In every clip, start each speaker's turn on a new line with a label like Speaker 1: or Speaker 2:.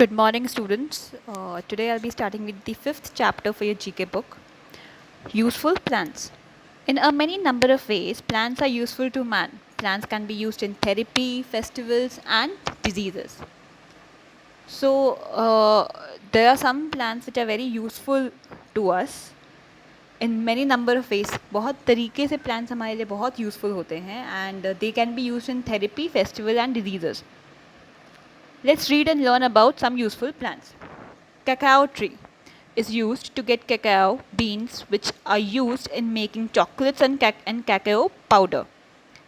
Speaker 1: Good morning, students. Today I'll be starting with the fifth chapter for your GK book, Useful Plants. In a many number of ways, plants are useful to man. Plants can be used in therapy, festivals, and diseases. So, there are some plants which are very useful to us in many number of ways. बहुत तरीके से plants हमारे लिए बहुत useful होते हैं and they can be used in therapy, festival, and diseases. Let's read and learn about some useful plants. Cacao tree is used to get cacao beans, which are used in making chocolates and cacao powder.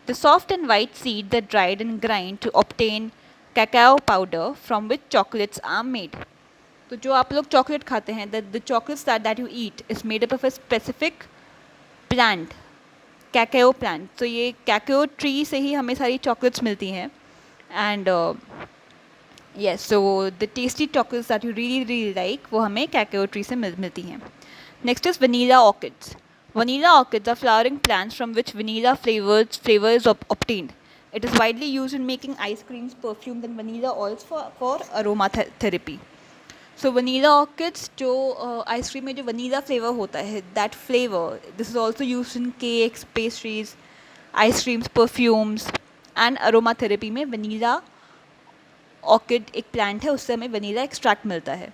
Speaker 1: The soft and white seeds are dried and grind to obtain cacao powder from which chocolates are made. तो जो आप लोग chocolate खाते हैं, the chocolates that you eat is made up of a specific plant, cacao plant. तो ये cacao tree से ही हमें सारी chocolates मिलती हैं and yes, so the tasty chocolates that you really like वो हमें cacao tree से मिलती हैं. Next is vanilla orchids. Vanilla orchids are flowering plants from which vanilla flavor is obtained. It is widely used in making ice creams, perfumes, and vanilla oils for aroma therapy. So vanilla orchids जो ice cream में जो vanilla flavor होता है, that flavor, this is also used in cakes, pastries, ice creams, perfumes, and aroma therapy में vanilla orchid एक plant है, उससे हमें वनीला एक्सट्रैक्ट मिलता है.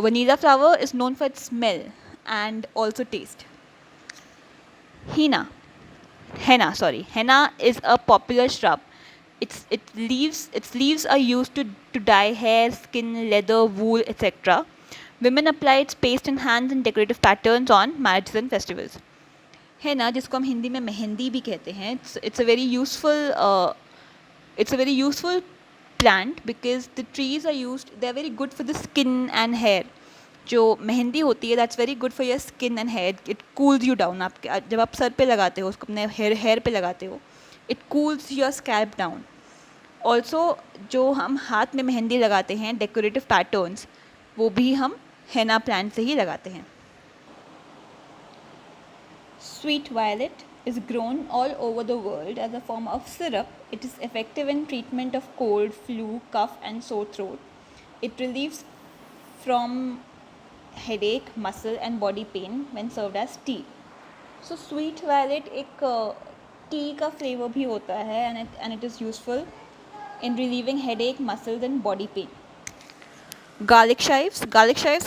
Speaker 1: Vanilla flower is known for its smell and also taste. Henna is a popular shrub. Its leaves are used to dye hair, skin, leather, wool, etc. Women apply its paste in hands in decorative patterns on marriages and festivals. henna, जिसको हम हिंदी में मेहंदी भी कहते हैं, it's a very useful plant because the trees are used, they are very good for the skin and hair. जो मेहंदी होती है that's very good for your skin and hair. It cools you down. आपके जब आप sir पे लगाते हो उसको, अपने हेयर पे लगाते हो, it cools your scalp down. Also जो हम हाथ में मेहंदी लगाते हैं decorative patterns, वो भी हम henna plant से ही लगाते हैं. Sweet violet is grown all over the world as a form of syrup. It is effective in treatment of cold, flu, cough, and sore throat. It relieves from headache, muscle, and body pain when served as tea. So sweet violet एक tea का flavor भी होता है and it is useful in relieving headache, muscles, and body pain. Garlic chives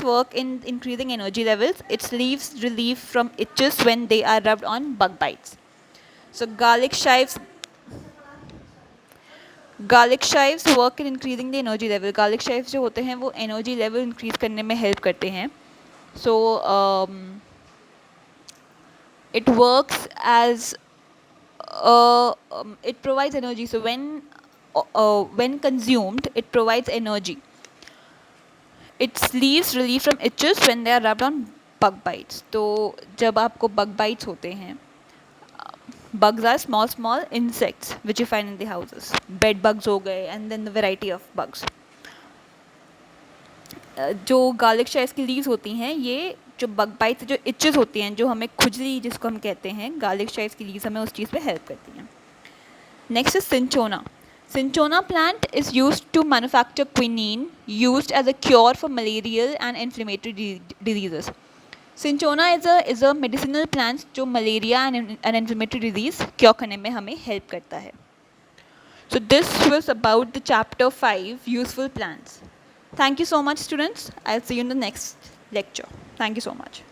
Speaker 1: work in increasing energy levels. Its leaves relieve from itches when they are rubbed on bug bites. So garlic chives work in increasing the energy level. Garlic chives जो होते हैं वो energy level increase करने में help करते हैं. So it works as it provides energy. So when consumed, it provides energy. Its leaves relieve from itches when they are rubbed on bug bites. तो जब आपको bug bites होते हैं, bugs are small insects which you find in the houses. Bed bugs हो गए and then the variety of bugs. जो garlic chives की leaves होती हैं, ये जो bug bites, जो itches होती हैं, जो हमें खुजली जिसको हम कहते हैं, garlic chives की leaves हमें उस चीज़ पे help करती हैं. Next is cinchona. Cinchona plant is used to manufacture quinine, used as a cure for malarial and inflammatory diseases. Cinchona is a medicinal plant जो malaria and inflammatory disease cure करने में हमें help करता है. So this was about the chapter 5, useful plants. Thank you so much, students. I'll see you in the next lecture. Thank you so much.